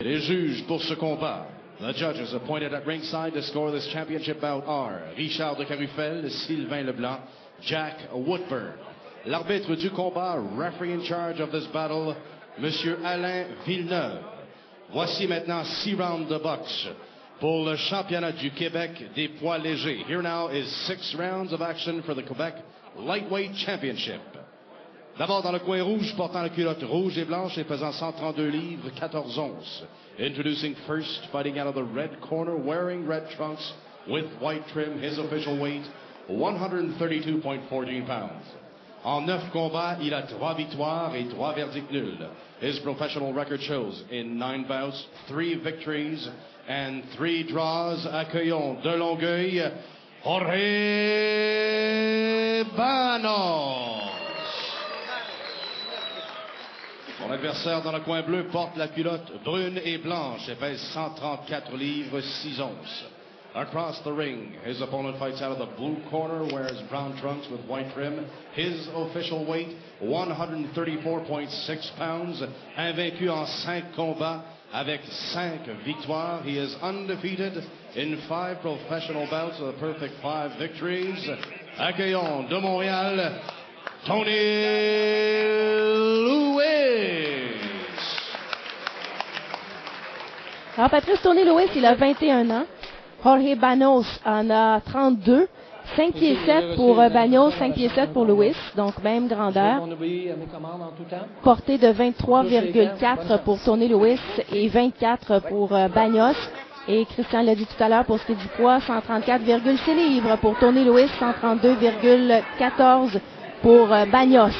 Les juges pour ce combat. The judges appointed at ringside to score this championship bout are Richard de Carufel, Sylvain Leblanc, Jack Woodburn. L'arbitre du combat, referee in charge of this battle, Monsieur Alain Villeneuve. Voici maintenant 6 rounds de boxe pour le championnat du Québec des poids légers. Here now is 6 rounds of action for the Quebec Lightweight Championship. D'abord dans le coin rouge, portant la culotte rouge et blanche et pesant 132 livres, 14 onces. Introducing first, fighting out of the red corner, wearing red trunks with white trim, his official weight, 132.14 pounds. En 9 combats, il a 3 victoires et 3 verdicts nuls. His professional record shows in 9 bouts, 3 victories and 3 draws. Accueillons de Longueuil, Jorge Banos. Son adversaire dans le coin bleu porte la culotte brune et blanche et pèse 134 livres, 6 onces. Across the ring, his opponent fights out of the blue corner, wears brown trunks with white trim. His official weight, 134.6 pounds. Invaincu en 5 combats avec 5 victoires. He is undefeated in 5 professional bouts with a perfect 5 victories. Accueillons de Montréal, Tony Lewis. Alors, Patrice Tony Lewis, il a 21 ans. Jorge Banos en a 32. 5 pieds 7 pour Banos, 5 pieds 7 pour Lewis, donc même grandeur. Portée de 23,4 pour Tony Lewis et 24 pour Banos. Et Christian l'a dit tout à l'heure pour ce qui est du poids, 134,6 livres pour Tony Lewis, 132,14 pour Banos.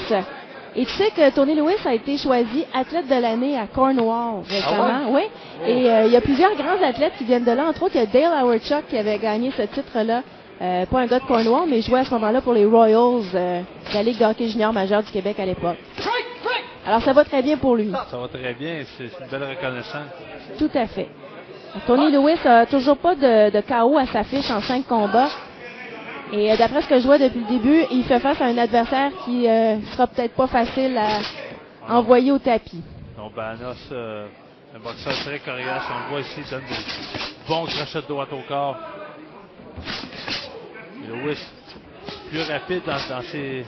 Et tu sais que Tony Lewis a été choisi athlète de l'année à Cornwall récemment. Ah ouais? Oui. Et il y a plusieurs grands athlètes qui viennent de là. Entre autres, il y a Dale Hawerchuk qui avait gagné ce titre-là. Pas un gars de Cornwall, mais il jouait à ce moment-là pour les Royals de la Ligue de hockey junior majeure du Québec à l'époque. Alors, ça va très bien pour lui. Ça va très bien. C'est une belle reconnaissance. Tout à fait. Tony Lewis a toujours pas de KO à sa fiche en 5 combats. Et d'après ce que je vois depuis le début, il fait face à un adversaire qui sera peut-être pas facile à envoyer au tapis. Donc, Banos, un boxeur très coriace. On le voit ici, il donne des bons crochets de droite au corps. Et Lewis, plus rapide dans ses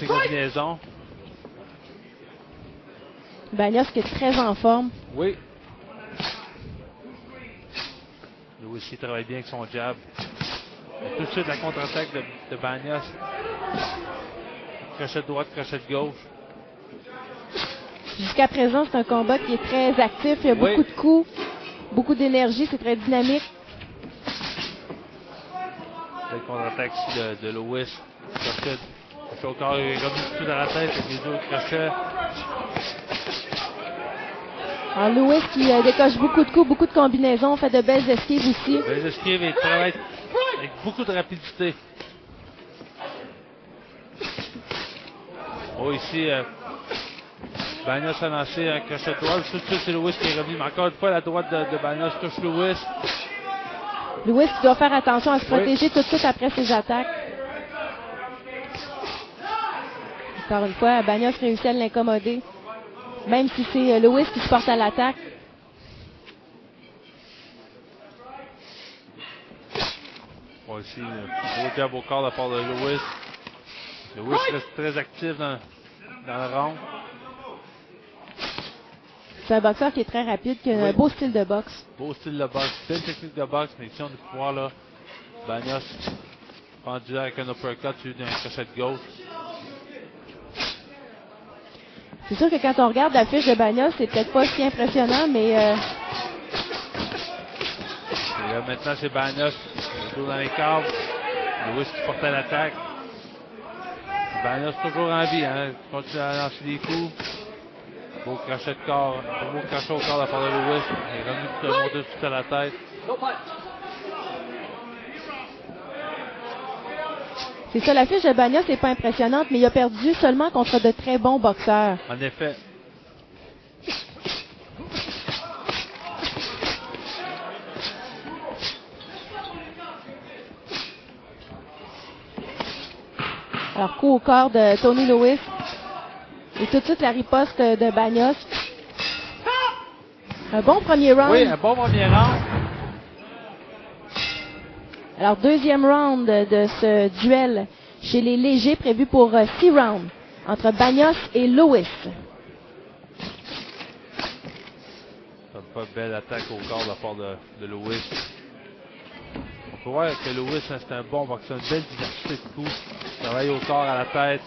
combinaisons. Banos qui est très en forme. Oui. Lewis, il travaille bien avec son jab. Tout de suite, la contre-attaque de Banos. Crochet de droite, crochet de gauche. Jusqu'à présent, c'est un combat qui est très actif. Il y a beaucoup de coups, beaucoup d'énergie. C'est très dynamique. La contre-attaque ici de Lewis. Crochet au corps, il est revenu tout dans la tête avec les deux crochets. Alors, Lewis qui décoche beaucoup de coups, beaucoup de combinaisons, fait de belles esquives aussi. Belles esquives et travaille avec beaucoup de rapidité. Oh, ici, Banos a lancé un crochet de droite. Tout de suite, c'est Lewis qui est revenu. Mais encore une fois, la droite de Banos touche Lewis. Lewis qui doit faire attention à se protéger tout de suite après ses attaques. Encore une fois, Banos réussit à l'incommoder. Même si c'est Lewis qui se porte à l'attaque. Bon, ici, gros jab au corps de la part de Lewis. Lewis reste très actif dans le round. C'est un boxeur qui est très rapide, qui a un beau style de boxe. Beau style de boxe, belle technique de boxe, mais ici on est pouvoir là. Banos pendu avec un uppercut suivi d'un crochet de gauche. C'est sûr que quand on regarde la fiche de Banos, c'est peut-être pas si impressionnant, mais... Et là, maintenant, c'est Banos, le dos dans les câbles. Lewis qui porte à l'attaque. Banos toujours en vie, hein. Continue à lancer des coups. Beau crochet de corps, beau crochet au corps de la part de Lewis. Il est revenu tout monter tout à la tête. C'est ça, la fiche de Banos n'est pas impressionnante, mais il a perdu seulement contre de très bons boxeurs. En effet. Alors, coup au corps de Tony Lewis. Et tout de suite, la riposte de Banos. Un bon premier round. Oui, un bon premier round. Alors, deuxième round de ce duel chez les légers prévu pour 6 rounds entre Bagnos et Lewis. Pas belle attaque au corps de la part de Lewis. On peut voir que Lewis, c'est un bon boxeur, une belle diversité de coups. Il travaille au corps, à la tête.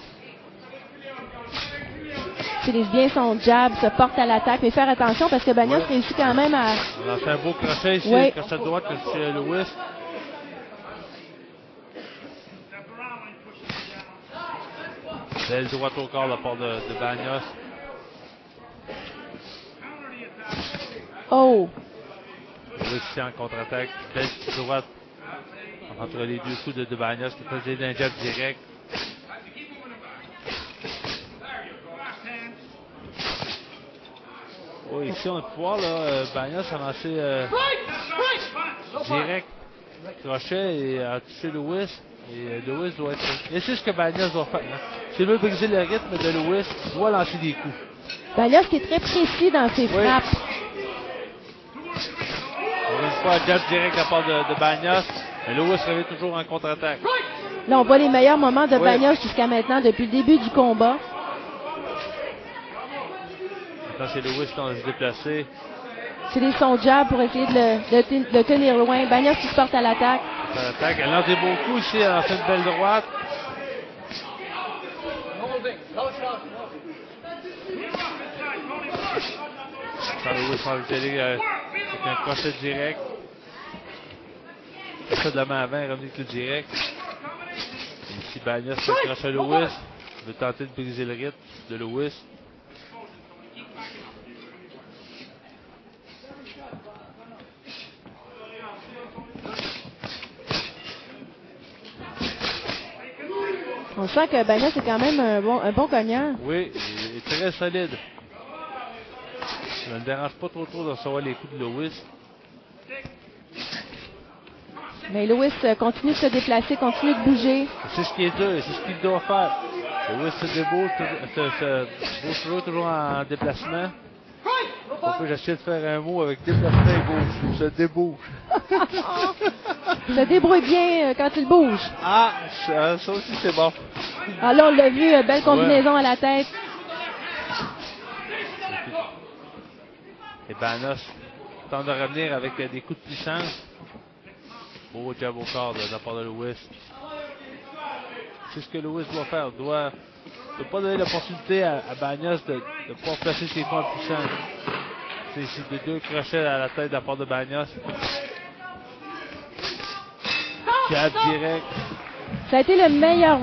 Utilise bien son jab, se porte à l'attaque, mais faire attention parce que Bagnos réussit quand même à... On a fait un beau crochet ici, oui. crochet de droite chez Lewis. Belle droite au corps de la part de Bagnos. Oh! Lewis ici en contre-attaque. Belle petite droite entre les deux coups de Bagnos. Il faisait un jab direct. Oh, ici, on peut voir, là, Bagnos a lancé direct, crochet et a touché Lewis. Et Lewis doit être... Et c'est ce que Bagnos doit faire. Hein. S'il veut briser le rythme de Lewis, il doit lancer des coups. Bagnos qui est très précis dans ses frappes. Une fois, un jab direct de la part de Bagnos. Et Lewis revient toujours en contre-attaque. Là, on voit les meilleurs moments de Bagnos jusqu'à maintenant, depuis le début du combat. Maintenant, c'est Lewis qui va se déplacer. Utilise son jab pour essayer de le tenir loin. Bagnos qui se porte à l'attaque. Elle lance des beaux coups ici, elle a fait une belle droite. Quand Lewis va le télé avec un crochet direct. Il fait de la main avant, revenu avec le direct. Et ici, Bagnos fait le crochet à Lewis. Il veut tenter de briser le rythme de Lewis. On sent que Bagnos est quand même un bon cogneur. Oui, il est très solide. Ça ne le dérange pas trop de recevoir les coups de Lewis. Mais Lewis continue de se déplacer, continue de bouger. C'est ce qui est dur, c'est ce qu'il doit faire. Lewis se bouge toujours en déplacement. On peut essayer de faire un mot avec déplacement et bouge. Se débouge. Se débrouille bien quand il bouge. Ah, ça aussi c'est bon. Ah là, on l'a vu, belle combinaison à la tête. Et Bagnos tente de revenir avec des coups de puissance. Beau jab au corps de la part de Lewis. C'est ce que Lewis doit faire. Il ne doit pas donner l'opportunité à Bagnos de pouvoir placer ses coups en puissance. C'est de deux crochets à la tête de la part de Bagnos. Jab direct. Ça a été le meilleur